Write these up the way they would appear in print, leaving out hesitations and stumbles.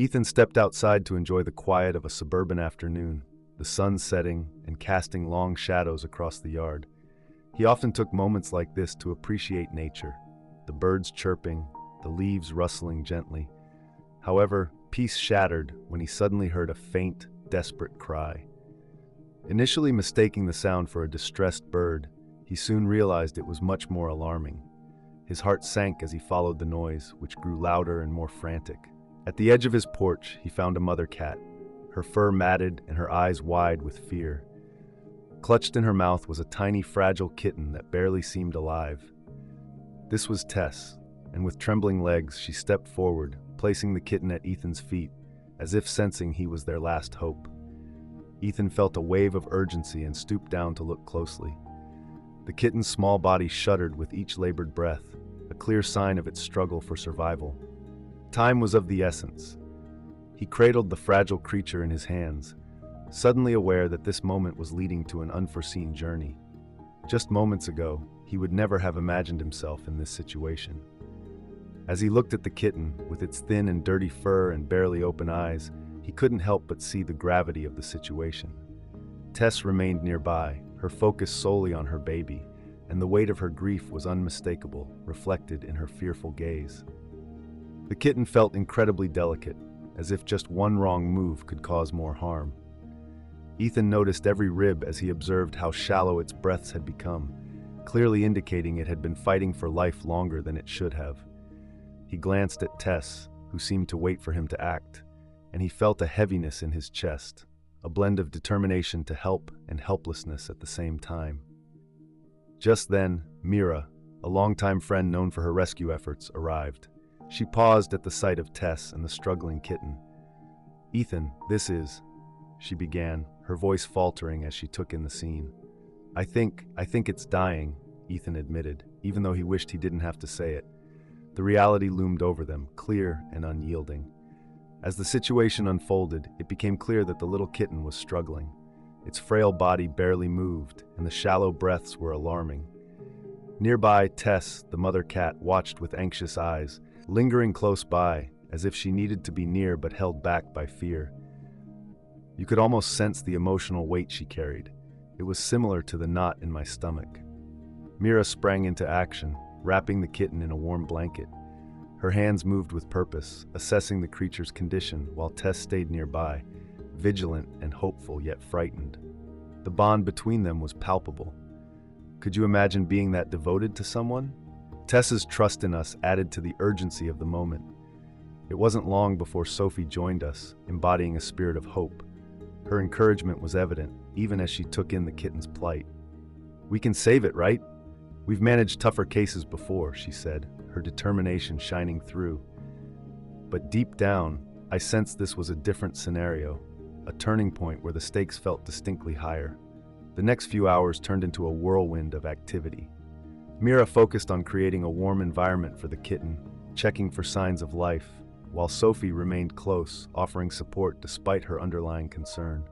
Ethan stepped outside to enjoy the quiet of a suburban afternoon, the sun setting and casting long shadows across the yard. He often took moments like this to appreciate nature, the birds chirping, the leaves rustling gently. However, peace shattered when he suddenly heard a faint, desperate cry. Initially mistaking the sound for a distressed bird, he soon realized it was much more alarming. His heart sank as he followed the noise, which grew louder and more frantic. At the edge of his porch, he found a mother cat, her fur matted and her eyes wide with fear. Clutched in her mouth was a tiny, fragile kitten that barely seemed alive. This was Tess, and with trembling legs, she stepped forward, placing the kitten at Ethan's feet, as if sensing he was their last hope. Ethan felt a wave of urgency and stooped down to look closely. The kitten's small body shuddered with each labored breath, a clear sign of its struggle for survival. Time was of the essence. He cradled the fragile creature in his hands, suddenly aware that this moment was leading to an unforeseen journey. Just moments ago, he would never have imagined himself in this situation. As he looked at the kitten, with its thin and dirty fur and barely open eyes, he couldn't help but see the gravity of the situation. Tess remained nearby, her focus solely on her baby, and the weight of her grief was unmistakable, reflected in her fearful gaze. The kitten felt incredibly delicate, as if just one wrong move could cause more harm. Ethan noticed every rib as he observed how shallow its breaths had become, clearly indicating it had been fighting for life longer than it should have. He glanced at Tess, who seemed to wait for him to act, and he felt a heaviness in his chest, a blend of determination to help and helplessness at the same time. Just then, Mira, a longtime friend known for her rescue efforts, arrived. She paused at the sight of Tess and the struggling kitten. "Ethan, this is," she began, her voice faltering as she took in the scene. I think it's dying," Ethan admitted, even though he wished he didn't have to say it. The reality loomed over them, clear and unyielding. As the situation unfolded, it became clear that the little kitten was struggling. Its frail body barely moved, and the shallow breaths were alarming. Nearby, Tess, the mother cat, watched with anxious eyes, lingering close by, as if she needed to be near but held back by fear. You could almost sense the emotional weight she carried. It was similar to the knot in my stomach. Mira sprang into action, wrapping the kitten in a warm blanket. Her hands moved with purpose, assessing the creature's condition while Tess stayed nearby, vigilant and hopeful yet frightened. The bond between them was palpable. Could you imagine being that devoted to someone? Tess's trust in us added to the urgency of the moment. It wasn't long before Sophie joined us, embodying a spirit of hope. Her encouragement was evident, even as she took in the kitten's plight. "We can save it, right? We've managed tougher cases before," she said, her determination shining through. But deep down, I sensed this was a different scenario, a turning point where the stakes felt distinctly higher. The next few hours turned into a whirlwind of activity. Mira focused on creating a warm environment for the kitten, checking for signs of life, while Sophie remained close, offering support despite her underlying concern.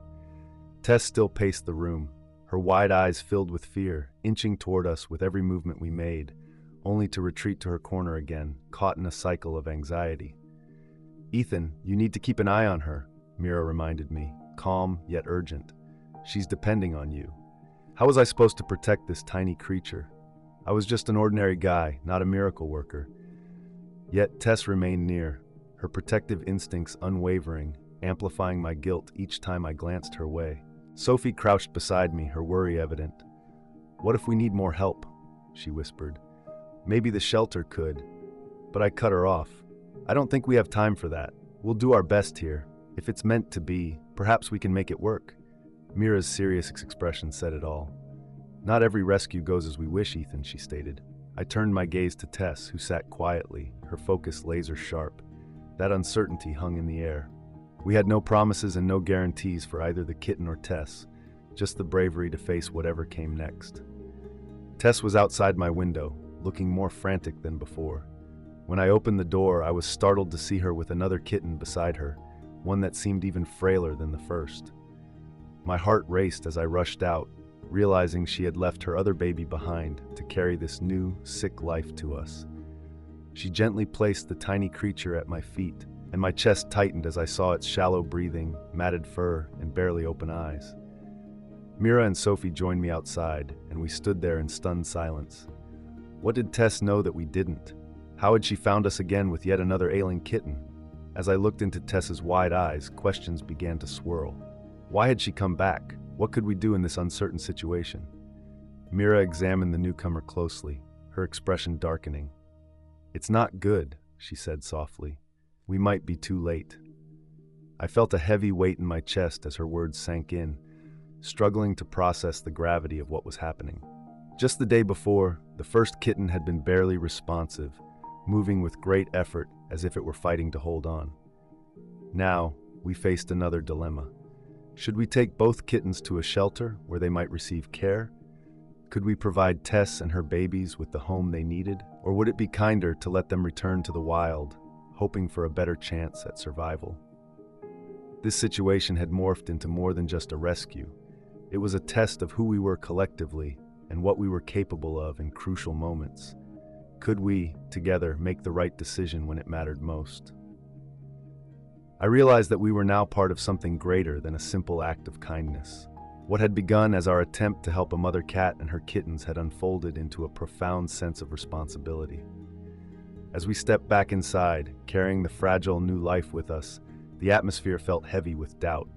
Tess still paced the room, her wide eyes filled with fear, inching toward us with every movement we made, only to retreat to her corner again, caught in a cycle of anxiety. "Ethan, you need to keep an eye on her," Mira reminded me, calm yet urgent. "She's depending on you." How was I supposed to protect this tiny creature? I was just an ordinary guy, not a miracle worker. Yet Tess remained near, her protective instincts unwavering, amplifying my guilt each time I glanced her way. Sophie crouched beside me, her worry evident. "What if we need more help?" she whispered. "Maybe the shelter could." But I cut her off. "I don't think we have time for that. We'll do our best here. If it's meant to be, perhaps we can make it work." Mira's serious expression said it all. "Not every rescue goes as we wish, Ethan," she stated. I turned my gaze to Tess, who sat quietly, her focus laser sharp. That uncertainty hung in the air. We had no promises and no guarantees for either the kitten or Tess, just the bravery to face whatever came next. Tess was outside my window, looking more frantic than before. When I opened the door, I was startled to see her with another kitten beside her, one that seemed even frailer than the first. My heart raced as I rushed out, realizing she had left her other baby behind to carry this new, sick life to us. She gently placed the tiny creature at my feet, and my chest tightened as I saw its shallow breathing, matted fur, and barely open eyes. Mira and Sophie joined me outside, and we stood there in stunned silence. What did Tess know that we didn't? How had she found us again with yet another ailing kitten? As I looked into Tess's wide eyes, questions began to swirl. Why had she come back? What could we do in this uncertain situation? Mira examined the newcomer closely, her expression darkening. "It's not good," she said softly. "We might be too late." I felt a heavy weight in my chest as her words sank in, struggling to process the gravity of what was happening. Just the day before, the first kitten had been barely responsive, moving with great effort as if it were fighting to hold on. Now, we faced another dilemma. Should we take both kittens to a shelter where they might receive care? Could we provide Tess and her babies with the home they needed? Or would it be kinder to let them return to the wild, hoping for a better chance at survival? This situation had morphed into more than just a rescue. It was a test of who we were collectively and what we were capable of in crucial moments. Could we, together, make the right decision when it mattered most? I realized that we were now part of something greater than a simple act of kindness. What had begun as our attempt to help a mother cat and her kittens had unfolded into a profound sense of responsibility. As we stepped back inside, carrying the fragile new life with us, the atmosphere felt heavy with doubt.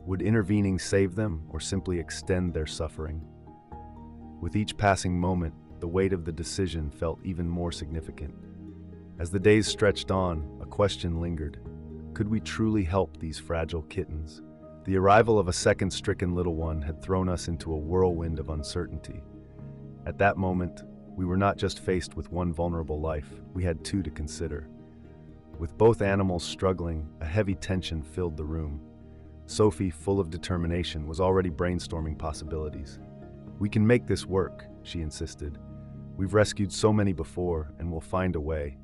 Would intervening save them or simply extend their suffering? With each passing moment, the weight of the decision felt even more significant. As the days stretched on, a question lingered. Could we truly help these fragile kittens? The arrival of a second stricken little one had thrown us into a whirlwind of uncertainty. At that moment, we were not just faced with one vulnerable life, we had two to consider. With both animals struggling, a heavy tension filled the room. Sophie, full of determination, was already brainstorming possibilities. "We can make this work," she insisted. "We've rescued so many before, and we'll find a way."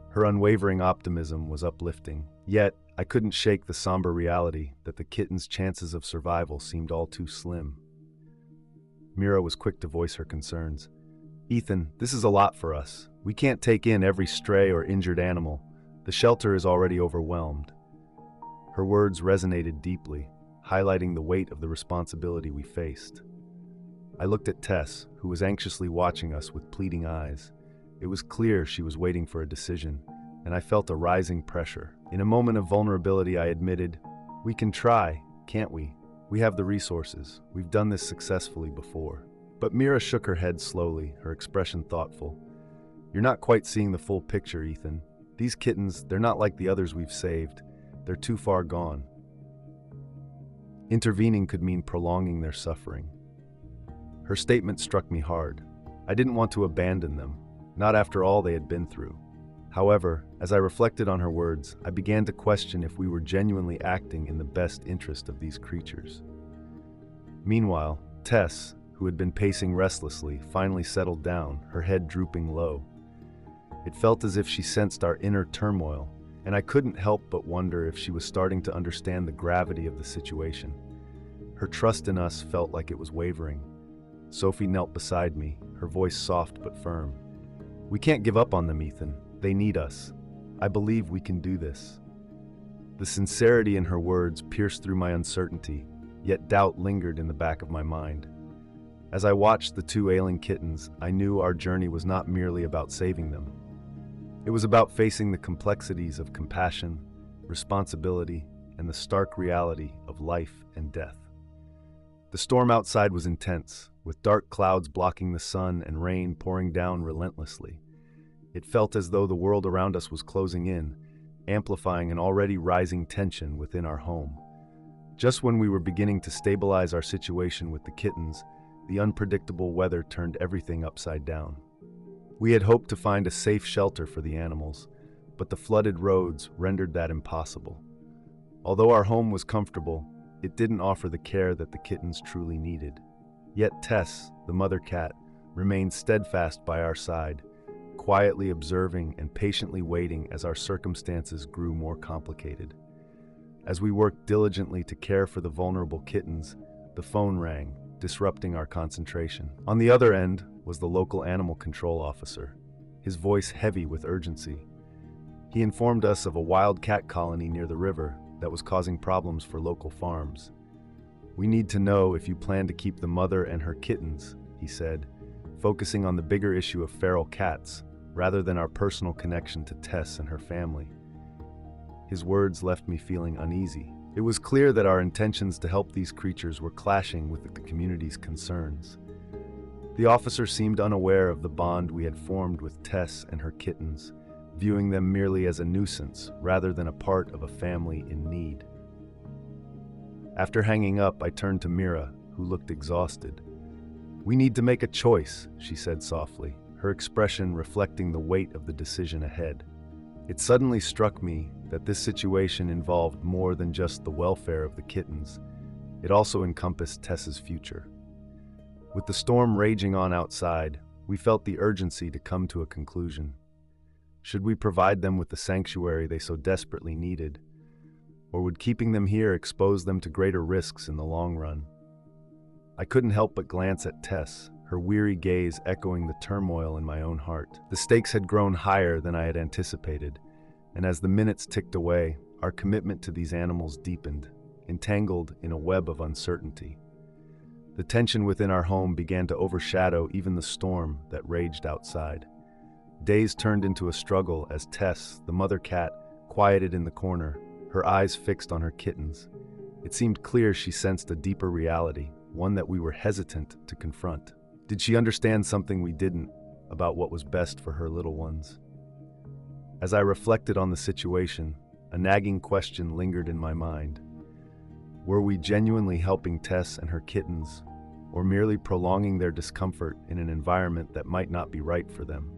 Her unwavering optimism was uplifting, yet I couldn't shake the somber reality that the kitten's chances of survival seemed all too slim. Mira was quick to voice her concerns. "Ethan, this is a lot for us. We can't take in every stray or injured animal. The shelter is already overwhelmed." Her words resonated deeply, highlighting the weight of the responsibility we faced. I looked at Tess, who was anxiously watching us with pleading eyes. It was clear she was waiting for a decision, and I felt a rising pressure. In a moment of vulnerability, I admitted, "We can try, can't we? We have the resources. We've done this successfully before." But Mira shook her head slowly, her expression thoughtful. "You're not quite seeing the full picture, Ethan. These kittens, they're not like the others we've saved. They're too far gone. Intervening could mean prolonging their suffering." Her statement struck me hard. I didn't want to abandon them, not after all they had been through. However, as I reflected on her words, I began to question if we were genuinely acting in the best interest of these creatures. Meanwhile, Tess, who had been pacing restlessly, finally settled down, her head drooping low. It felt as if she sensed our inner turmoil, and I couldn't help but wonder if she was starting to understand the gravity of the situation. Her trust in us felt like it was wavering. Sophie knelt beside me, her voice soft but firm. "We can't give up on them, Ethan. They need us. I believe we can do this." The sincerity in her words pierced through my uncertainty, yet doubt lingered in the back of my mind. As I watched the two ailing kittens, I knew our journey was not merely about saving them. It was about facing the complexities of compassion, responsibility, and the stark reality of life and death. The storm outside was intense, with dark clouds blocking the sun and rain pouring down relentlessly. It felt as though the world around us was closing in, amplifying an already rising tension within our home. Just when we were beginning to stabilize our situation with the kittens, the unpredictable weather turned everything upside down. We had hoped to find a safe shelter for the animals, but the flooded roads rendered that impossible. Although our home was comfortable, it didn't offer the care that the kittens truly needed. Yet Tess, the mother cat, remained steadfast by our side, quietly observing and patiently waiting as our circumstances grew more complicated. As we worked diligently to care for the vulnerable kittens, the phone rang, disrupting our concentration. On the other end was the local animal control officer, his voice heavy with urgency. He informed us of a wild cat colony near the river that was causing problems for local farms. "We need to know if you plan to keep the mother and her kittens," he said, focusing on the bigger issue of feral cats rather than our personal connection to Tess and her family. His words left me feeling uneasy. It was clear that our intentions to help these creatures were clashing with the community's concerns. The officer seemed unaware of the bond we had formed with Tess and her kittens, viewing them merely as a nuisance rather than a part of a family in need. After hanging up, I turned to Mira, who looked exhausted. "We need to make a choice," she said softly, her expression reflecting the weight of the decision ahead. It suddenly struck me that this situation involved more than just the welfare of the kittens. It also encompassed Tess's future. With the storm raging on outside, we felt the urgency to come to a conclusion. Should we provide them with the sanctuary they so desperately needed? Or would keeping them here expose them to greater risks in the long run? I couldn't help but glance at Tess, her weary gaze echoing the turmoil in my own heart. The stakes had grown higher than I had anticipated, and as the minutes ticked away, our commitment to these animals deepened, entangled in a web of uncertainty. The tension within our home began to overshadow even the storm that raged outside. Days turned into a struggle as Tess, the mother cat, quieted in the corner, her eyes fixed on her kittens. It seemed clear she sensed a deeper reality, one that we were hesitant to confront. Did she understand something we didn't about what was best for her little ones? As I reflected on the situation, a nagging question lingered in my mind. Were we genuinely helping Tess and her kittens, or merely prolonging their discomfort in an environment that might not be right for them?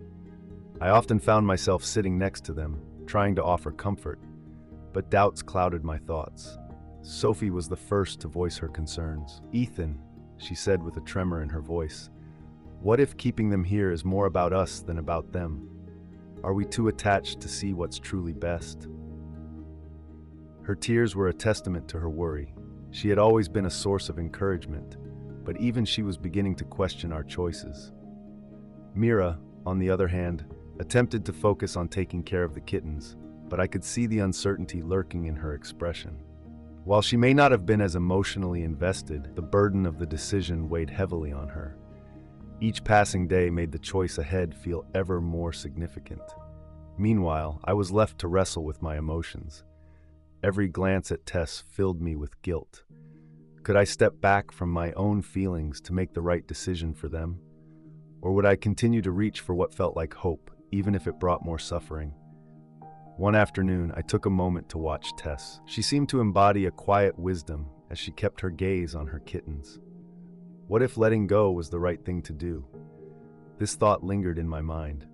I often found myself sitting next to them, trying to offer comfort, but doubts clouded my thoughts. Sophie was the first to voice her concerns. "Ethan," she said with a tremor in her voice, "what if keeping them here is more about us than about them? Are we too attached to see what's truly best?" Her tears were a testament to her worry. She had always been a source of encouragement, but even she was beginning to question our choices. Mira, on the other hand, attempted to focus on taking care of the kittens, but I could see the uncertainty lurking in her expression. While she may not have been as emotionally invested, the burden of the decision weighed heavily on her. Each passing day made the choice ahead feel ever more significant. Meanwhile, I was left to wrestle with my emotions. Every glance at Tess filled me with guilt. Could I step back from my own feelings to make the right decision for them? Or would I continue to reach for what felt like hope, even if it brought more suffering? One afternoon, I took a moment to watch Tess. She seemed to embody a quiet wisdom as she kept her gaze on her kittens. What if letting go was the right thing to do? This thought lingered in my mind.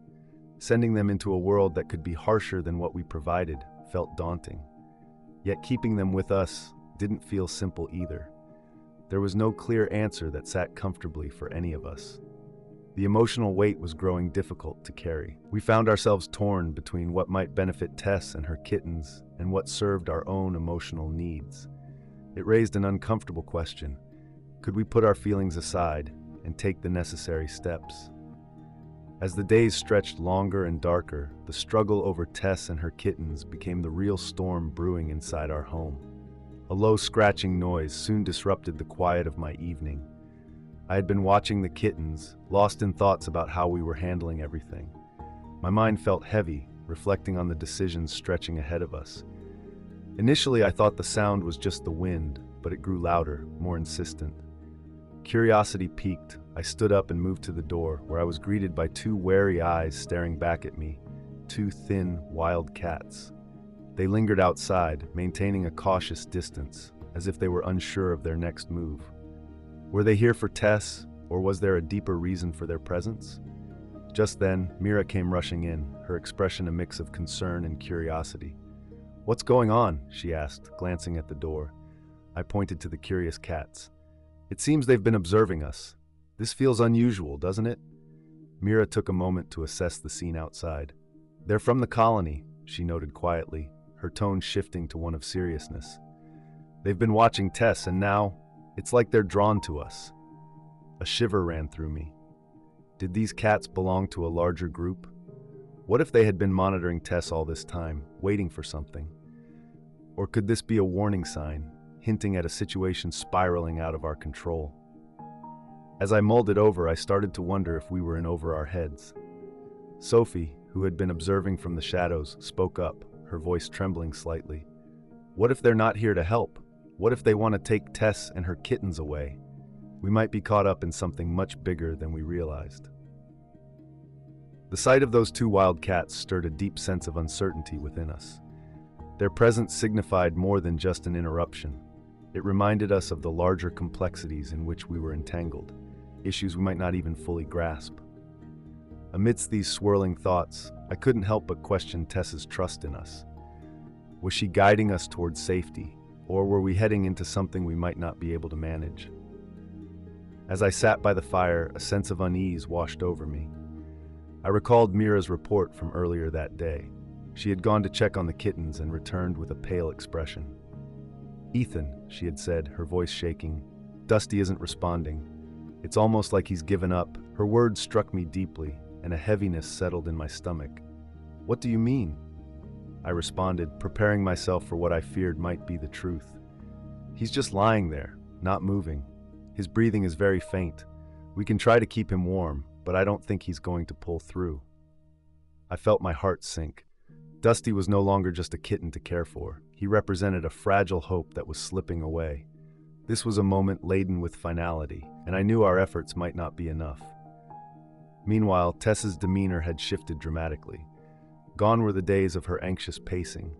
Sending them into a world that could be harsher than what we provided felt daunting. Yet keeping them with us didn't feel simple either. There was no clear answer that sat comfortably for any of us. The emotional weight was growing difficult to carry. We found ourselves torn between what might benefit Tess and her kittens and what served our own emotional needs. It raised an uncomfortable question. Could we put our feelings aside and take the necessary steps? As the days stretched longer and darker, the struggle over Tess and her kittens became the real storm brewing inside our home. A low scratching noise soon disrupted the quiet of my evening. I had been watching the kittens, lost in thoughts about how we were handling everything. My mind felt heavy, reflecting on the decisions stretching ahead of us. Initially, I thought the sound was just the wind, but it grew louder, more insistent. Curiosity piqued. I stood up and moved to the door, where I was greeted by two wary eyes staring back at me, two thin, wild cats. They lingered outside, maintaining a cautious distance, as if they were unsure of their next move. Were they here for Tess, or was there a deeper reason for their presence? Just then, Mira came rushing in, her expression a mix of concern and curiosity. "What's going on?" she asked, glancing at the door. I pointed to the curious cats. "It seems they've been observing us. This feels unusual, doesn't it?" Mira took a moment to assess the scene outside. "They're from the colony," she noted quietly, her tone shifting to one of seriousness. "They've been watching Tess, and now it's like they're drawn to us." A shiver ran through me. Did these cats belong to a larger group? What if they had been monitoring Tess all this time, waiting for something? Or could this be a warning sign, hinting at a situation spiraling out of our control? As I mulled it over, I started to wonder if we were in over our heads. Sophie, who had been observing from the shadows, spoke up, her voice trembling slightly. What if they're not here to help? What if they want to take Tess and her kittens away? We might be caught up in something much bigger than we realized. The sight of those two wild cats stirred a deep sense of uncertainty within us. Their presence signified more than just an interruption. It reminded us of the larger complexities in which we were entangled, issues we might not even fully grasp. Amidst these swirling thoughts, I couldn't help but question Tess's trust in us. Was she guiding us towards safety, or were we heading into something we might not be able to manage? As I sat by the fire, a sense of unease washed over me. I recalled Mira's report from earlier that day. She had gone to check on the kittens and returned with a pale expression. "Ethan," she had said, her voice shaking. "Dusty isn't responding. It's almost like he's given up." Her words struck me deeply, and a heaviness settled in my stomach. "What do you mean?" I responded, preparing myself for what I feared might be the truth. "He's just lying there, not moving. His breathing is very faint. We can try to keep him warm, but I don't think he's going to pull through." I felt my heart sink. Dusty was no longer just a kitten to care for. He represented a fragile hope that was slipping away. This was a moment laden with finality, and I knew our efforts might not be enough. Meanwhile, Tess's demeanor had shifted dramatically. Gone were the days of her anxious pacing.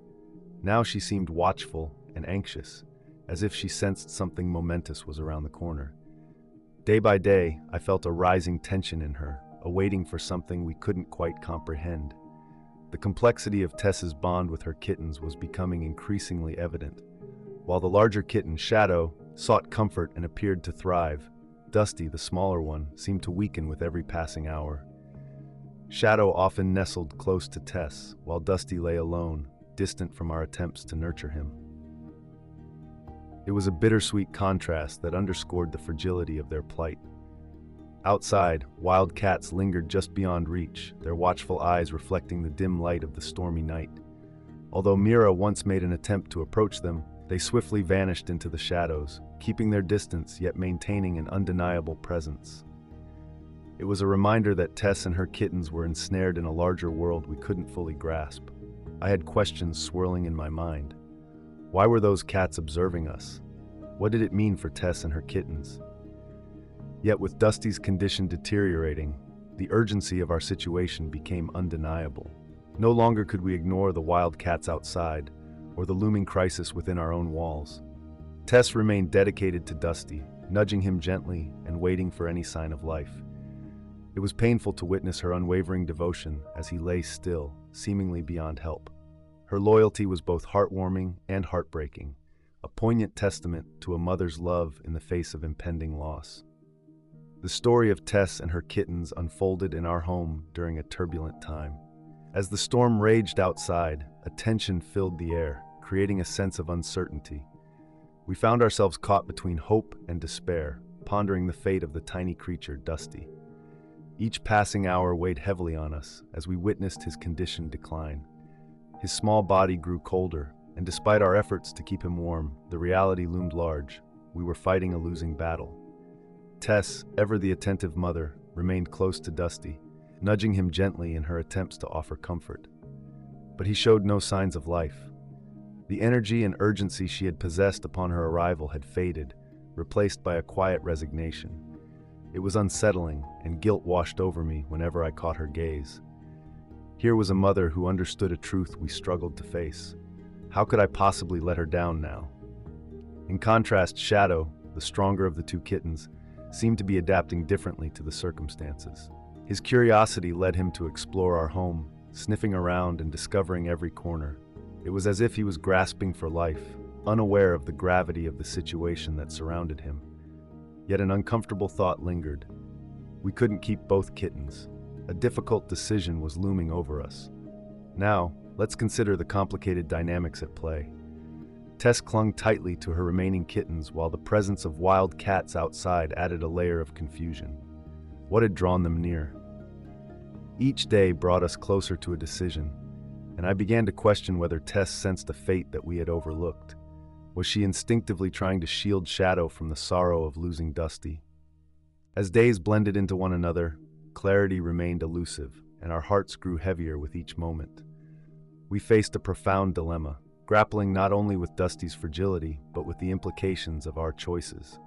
Now she seemed watchful and anxious, as if she sensed something momentous was around the corner. Day by day, I felt a rising tension in her, awaiting for something we couldn't quite comprehend. The complexity of Tess's bond with her kittens was becoming increasingly evident. While the larger kitten, Shadow, sought comfort and appeared to thrive, Dusty, the smaller one, seemed to weaken with every passing hour. Shadow often nestled close to Tess, while Dusty lay alone, distant from our attempts to nurture him. It was a bittersweet contrast that underscored the fragility of their plight. Outside, wild cats lingered just beyond reach, their watchful eyes reflecting the dim light of the stormy night. Although Mira once made an attempt to approach them, they swiftly vanished into the shadows, keeping their distance yet maintaining an undeniable presence. It was a reminder that Tess and her kittens were ensnared in a larger world we couldn't fully grasp. I had questions swirling in my mind. Why were those cats observing us? What did it mean for Tess and her kittens? Yet with Dusty's condition deteriorating, the urgency of our situation became undeniable. No longer could we ignore the wild cats outside, or the looming crisis within our own walls. Tess remained dedicated to Dusty, nudging him gently and waiting for any sign of life. It was painful to witness her unwavering devotion as he lay still, seemingly beyond help. Her loyalty was both heartwarming and heartbreaking, a poignant testament to a mother's love in the face of impending loss. The story of Tess and her kittens unfolded in our home during a turbulent time. As the storm raged outside, a tension filled the air, creating a sense of uncertainty. We found ourselves caught between hope and despair, pondering the fate of the tiny creature, Dusty. Each passing hour weighed heavily on us as we witnessed his condition decline. His small body grew colder, and despite our efforts to keep him warm, the reality loomed large. We were fighting a losing battle. Tess, ever the attentive mother, remained close to Dusty, nudging him gently in her attempts to offer comfort. But he showed no signs of life. The energy and urgency she had possessed upon her arrival had faded, replaced by a quiet resignation. It was unsettling, and guilt washed over me whenever I caught her gaze. Here was a mother who understood a truth we struggled to face. How could I possibly let her down now? In contrast, Shadow, the stronger of the two kittens, seemed to be adapting differently to the circumstances. His curiosity led him to explore our home, sniffing around and discovering every corner. It was as if he was grasping for life, unaware of the gravity of the situation that surrounded him. Yet an uncomfortable thought lingered. We couldn't keep both kittens. A difficult decision was looming over us. Now, let's consider the complicated dynamics at play. Tess clung tightly to her remaining kittens while the presence of wild cats outside added a layer of confusion. What had drawn them near? Each day brought us closer to a decision, and I began to question whether Tess sensed a fate that we had overlooked. Was she instinctively trying to shield Shadow from the sorrow of losing Dusty? As days blended into one another, clarity remained elusive, and our hearts grew heavier with each moment. We faced a profound dilemma, grappling not only with Dusty's fragility, but with the implications of our choices.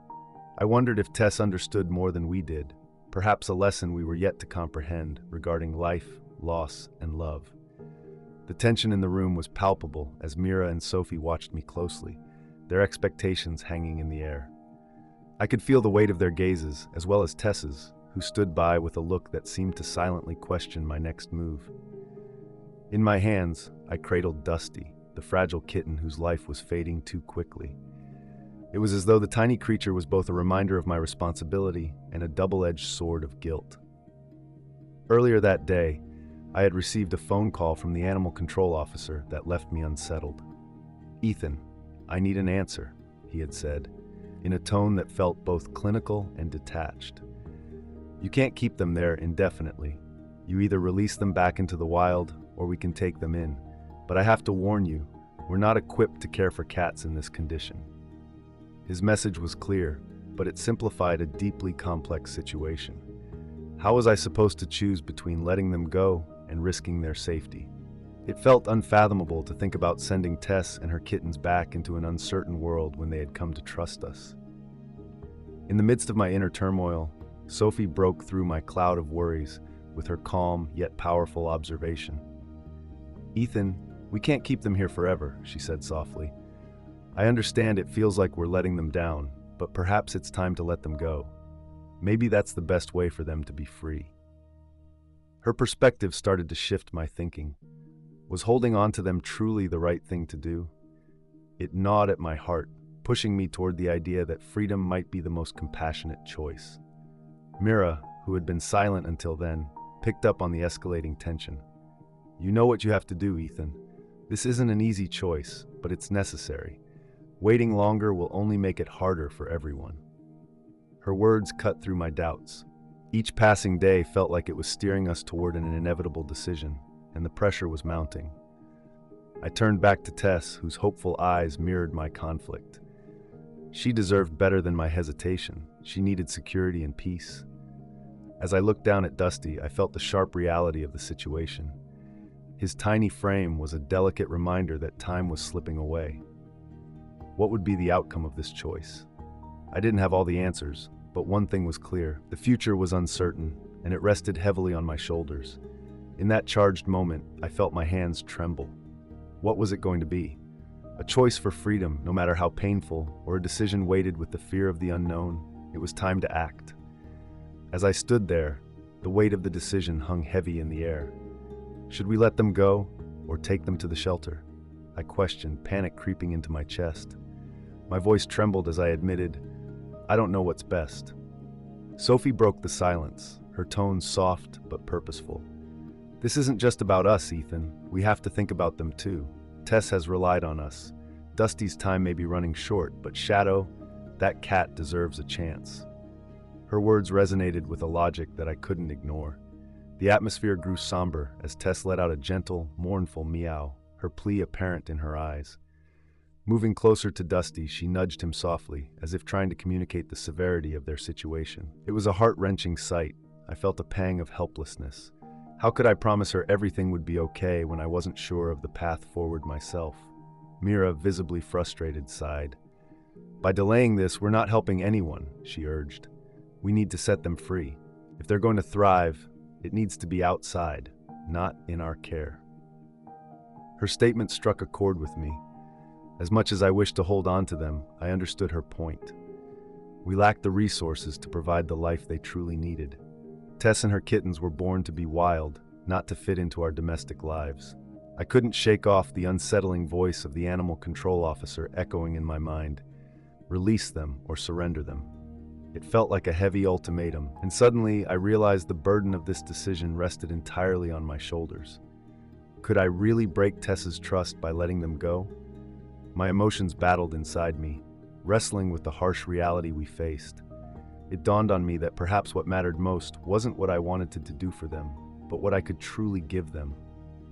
I wondered if Tess understood more than we did, perhaps a lesson we were yet to comprehend regarding life, loss, and love. The tension in the room was palpable as Mira and Sophie watched me closely, their expectations hanging in the air. I could feel the weight of their gazes, as well as Tess's, who stood by with a look that seemed to silently question my next move. In my hands, I cradled Dusty, the fragile kitten whose life was fading too quickly. It was as though the tiny creature was both a reminder of my responsibility and a double-edged sword of guilt. Earlier that day, I had received a phone call from the animal control officer that left me unsettled. "Ethan, I need an answer," he had said, in a tone that felt both clinical and detached. "You can't keep them there indefinitely. You either release them back into the wild, or we can take them in. But I have to warn you, we're not equipped to care for cats in this condition." His message was clear, but it simplified a deeply complex situation. How was I supposed to choose between letting them go and risking their safety? It felt unfathomable to think about sending Tess and her kittens back into an uncertain world when they had come to trust us. In the midst of my inner turmoil, Sophie broke through my cloud of worries with her calm yet powerful observation. "Ethan, we can't keep them here forever," she said softly. "I understand it feels like we're letting them down, but perhaps it's time to let them go. Maybe that's the best way for them to be free." Her perspective started to shift my thinking. Was holding on to them truly the right thing to do? It gnawed at my heart, pushing me toward the idea that freedom might be the most compassionate choice. Mira, who had been silent until then, picked up on the escalating tension. "You know what you have to do, Ethan. This isn't an easy choice, but it's necessary. Waiting longer will only make it harder for everyone." Her words cut through my doubts. Each passing day felt like it was steering us toward an inevitable decision, and the pressure was mounting. I turned back to Tess, whose hopeful eyes mirrored my conflict. She deserved better than my hesitation. She needed security and peace. As I looked down at Dusty, I felt the sharp reality of the situation. His tiny frame was a delicate reminder that time was slipping away. What would be the outcome of this choice? I didn't have all the answers, but one thing was clear. The future was uncertain, and it rested heavily on my shoulders. In that charged moment, I felt my hands tremble. What was it going to be? A choice for freedom, no matter how painful, or a decision weighted with the fear of the unknown? It was time to act. As I stood there, the weight of the decision hung heavy in the air. Should we let them go, or take them to the shelter? I questioned, panic creeping into my chest. My voice trembled as I admitted, "I don't know what's best." Sophie broke the silence, her tone soft but purposeful. "This isn't just about us, Ethan. We have to think about them too. Tess has relied on us. Dusty's time may be running short, but Shadow, that cat deserves a chance." Her words resonated with a logic that I couldn't ignore. The atmosphere grew somber as Tess let out a gentle, mournful meow, her plea apparent in her eyes. Moving closer to Dusty, she nudged him softly, as if trying to communicate the severity of their situation. It was a heart-wrenching sight. I felt a pang of helplessness. How could I promise her everything would be okay when I wasn't sure of the path forward myself? Mira, visibly frustrated, sighed. "By delaying this, we're not helping anyone," she urged. "We need to set them free. If they're going to thrive, it needs to be outside, not in our care." Her statement struck a chord with me. As much as I wished to hold on to them, I understood her point. We lacked the resources to provide the life they truly needed. Tess and her kittens were born to be wild, not to fit into our domestic lives. I couldn't shake off the unsettling voice of the animal control officer echoing in my mind. Release them or surrender them. It felt like a heavy ultimatum, and suddenly I realized the burden of this decision rested entirely on my shoulders. Could I really break Tess's trust by letting them go? My emotions battled inside me, wrestling with the harsh reality we faced. It dawned on me that perhaps what mattered most wasn't what I wanted to do for them, but what I could truly give them: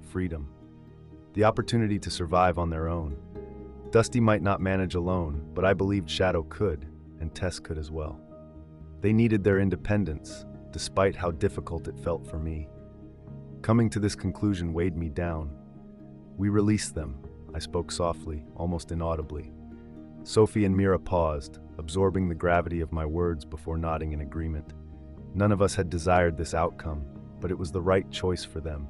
freedom. The opportunity to survive on their own. Dusty might not manage alone, but I believed Shadow could, and Tess could as well. They needed their independence, despite how difficult it felt for me. Coming to this conclusion weighed me down. We released them, I spoke softly, almost inaudibly. Sophie and Mira paused, absorbing the gravity of my words before nodding in agreement. None of us had desired this outcome, but it was the right choice for them.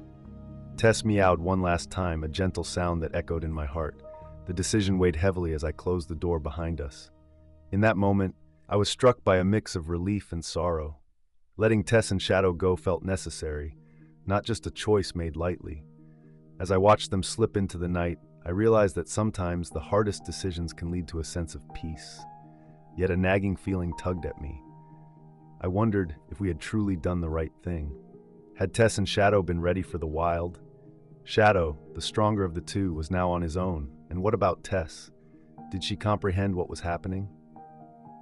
Tess meowed one last time, a gentle sound that echoed in my heart. The decision weighed heavily as I closed the door behind us. In that moment, I was struck by a mix of relief and sorrow. Letting Tess and Shadow go felt necessary, not just a choice made lightly. As I watched them slip into the night, I realized that sometimes the hardest decisions can lead to a sense of peace. Yet a nagging feeling tugged at me. I wondered if we had truly done the right thing. Had Tess and Shadow been ready for the wild? Shadow, the stronger of the two, was now on his own. And what about Tess? Did she comprehend what was happening?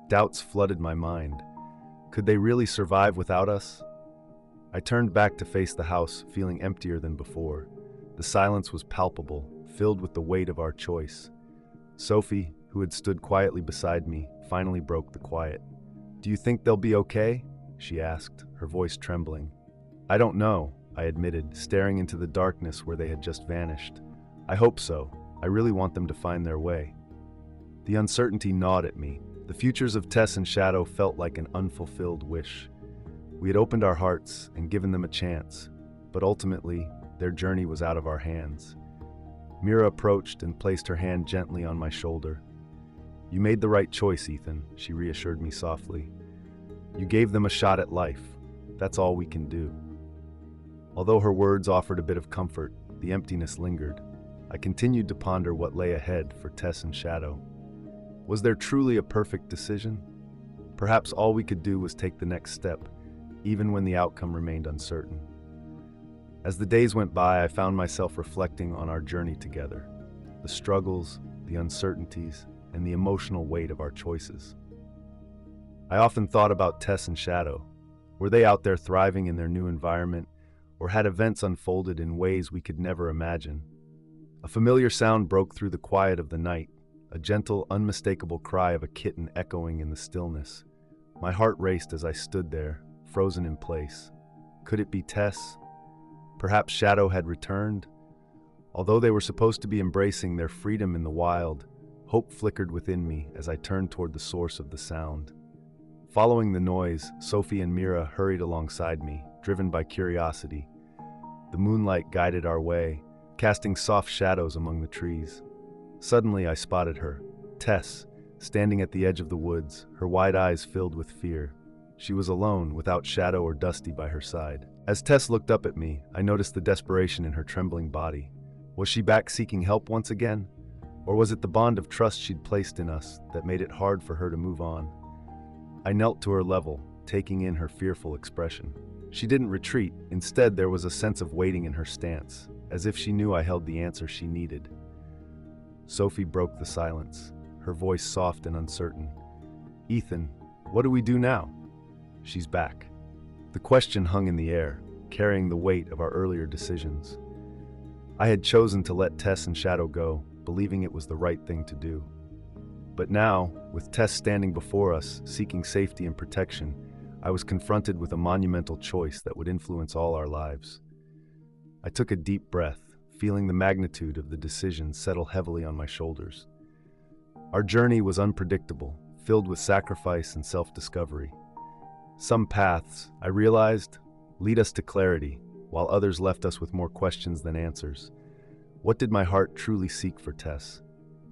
Doubts flooded my mind. Could they really survive without us? I turned back to face the house, feeling emptier than before. The silence was palpable, filled with the weight of our choice. Sophie, who had stood quietly beside me, finally broke the quiet. "Do you think they'll be okay?" she asked, her voice trembling. "I don't know," I admitted, staring into the darkness where they had just vanished. "I hope so. I really want them to find their way." The uncertainty gnawed at me. The futures of Tess and Shadow felt like an unfulfilled wish. We had opened our hearts and given them a chance, but ultimately, their journey was out of our hands. Mira approached and placed her hand gently on my shoulder. "You made the right choice, Ethan," she reassured me softly. "You gave them a shot at life. That's all we can do." Although her words offered a bit of comfort, the emptiness lingered. I continued to ponder what lay ahead for Tess and Shadow. Was there truly a perfect decision? Perhaps all we could do was take the next step, even when the outcome remained uncertain. As the days went by, I found myself reflecting on our journey together, the struggles, the uncertainties, and the emotional weight of our choices. I often thought about Tess and Shadow. Were they out there thriving in their new environment, or had events unfolded in ways we could never imagine? A familiar sound broke through the quiet of the night, a gentle, unmistakable cry of a kitten echoing in the stillness. My heart raced as I stood there, frozen in place. Could it be Tess? Perhaps Shadow had returned? Although they were supposed to be embracing their freedom in the wild, hope flickered within me as I turned toward the source of the sound. Following the noise, Sophie and Mira hurried alongside me, driven by curiosity. The moonlight guided our way, casting soft shadows among the trees. Suddenly I spotted her, Tess, standing at the edge of the woods, her wide eyes filled with fear. She was alone, without Shadow or Dusty by her side. As Tess looked up at me, I noticed the desperation in her trembling body. Was she back seeking help once again? Or was it the bond of trust she'd placed in us that made it hard for her to move on? I knelt to her level, taking in her fearful expression. She didn't retreat. Instead, there was a sense of waiting in her stance, as if she knew I held the answer she needed. Sophie broke the silence, her voice soft and uncertain. "Ethan, what do we do now?" "She's back." The question hung in the air, carrying the weight of our earlier decisions. I had chosen to let Tess and Shadow go, believing it was the right thing to do. But now, with Tess standing before us, seeking safety and protection, I was confronted with a monumental choice that would influence all our lives. I took a deep breath, feeling the magnitude of the decision settle heavily on my shoulders. Our journey was unpredictable, filled with sacrifice and self-discovery. Some paths, I realized, lead us to clarity, while others left us with more questions than answers. What did my heart truly seek for Tess?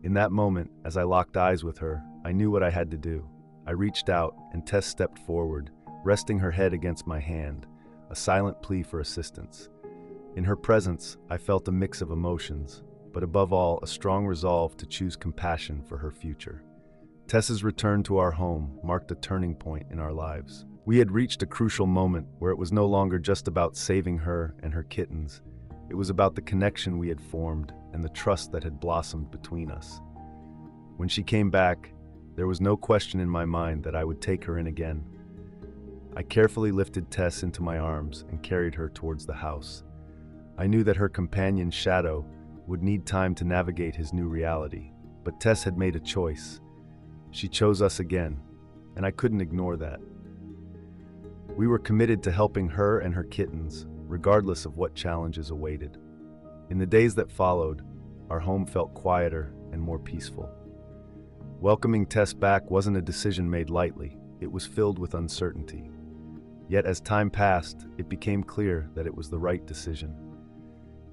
In that moment, as I locked eyes with her, I knew what I had to do. I reached out, and Tess stepped forward, resting her head against my hand, a silent plea for assistance. In her presence, I felt a mix of emotions, but above all, a strong resolve to choose compassion for her future. Tess's return to our home marked a turning point in our lives. We had reached a crucial moment where it was no longer just about saving her and her kittens. It was about the connection we had formed and the trust that had blossomed between us. When she came back, there was no question in my mind that I would take her in again. I carefully lifted Tess into my arms and carried her towards the house. I knew that her companion, Shadow, would need time to navigate his new reality, but Tess had made a choice. She chose us again, and I couldn't ignore that. We were committed to helping her and her kittens, regardless of what challenges awaited. In the days that followed, our home felt quieter and more peaceful. Welcoming Tess back wasn't a decision made lightly. It was filled with uncertainty. Yet as time passed, it became clear that it was the right decision.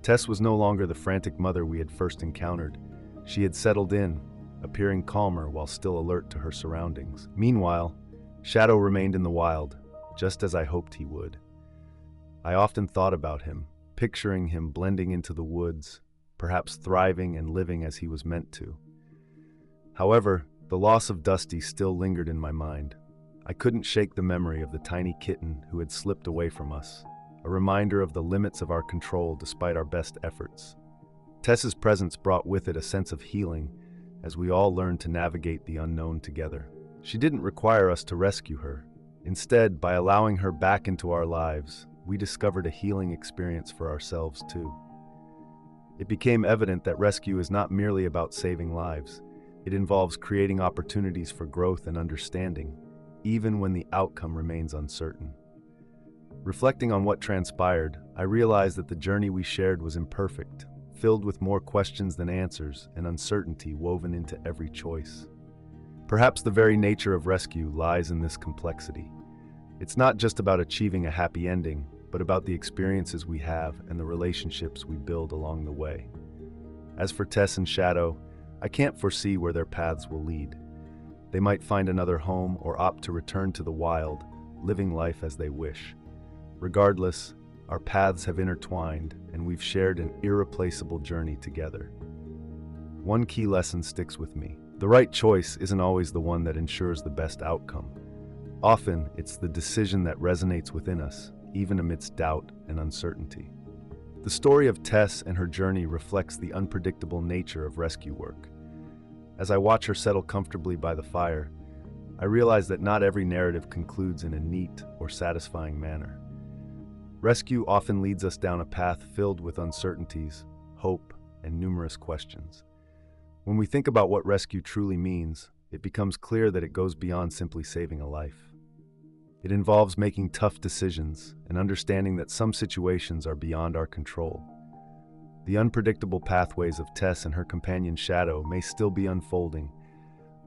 Tess was no longer the frantic mother we had first encountered. She had settled in, appearing calmer while still alert to her surroundings. Meanwhile, Shadow remained in the wild, just as I hoped he would. I often thought about him, picturing him blending into the woods, perhaps thriving and living as he was meant to. However, the loss of Dusty still lingered in my mind. I couldn't shake the memory of the tiny kitten who had slipped away from us, a reminder of the limits of our control despite our best efforts. Tess's presence brought with it a sense of healing as we all learned to navigate the unknown together. She didn't require us to rescue her. Instead, by allowing her back into our lives, we discovered a healing experience for ourselves too. It became evident that rescue is not merely about saving lives. It involves creating opportunities for growth and understanding, even when the outcome remains uncertain. Reflecting on what transpired, I realized that the journey we shared was imperfect, filled with more questions than answers and uncertainty woven into every choice. Perhaps the very nature of rescue lies in this complexity. It's not just about achieving a happy ending, but about the experiences we have and the relationships we build along the way. As for Tess and Shadow, I can't foresee where their paths will lead. They might find another home or opt to return to the wild, living life as they wish. Regardless, our paths have intertwined, and we've shared an irreplaceable journey together. One key lesson sticks with me. The right choice isn't always the one that ensures the best outcome. Often, it's the decision that resonates within us, even amidst doubt and uncertainty. The story of Tess and her journey reflects the unpredictable nature of rescue work. As I watch her settle comfortably by the fire, I realize that not every narrative concludes in a neat or satisfying manner. Rescue often leads us down a path filled with uncertainties, hope, and numerous questions. When we think about what rescue truly means, it becomes clear that it goes beyond simply saving a life. It involves making tough decisions and understanding that some situations are beyond our control. The unpredictable pathways of Tess and her companion Shadow may still be unfolding,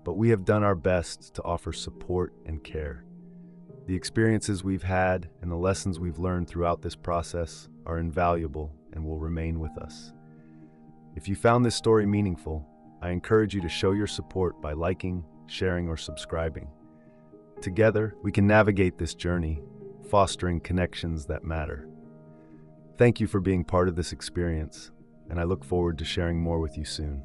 but we have done our best to offer support and care. The experiences we've had and the lessons we've learned throughout this process are invaluable and will remain with us. If you found this story meaningful, I encourage you to show your support by liking, sharing, or subscribing. Together, we can navigate this journey, fostering connections that matter. Thank you for being part of this experience, and I look forward to sharing more with you soon.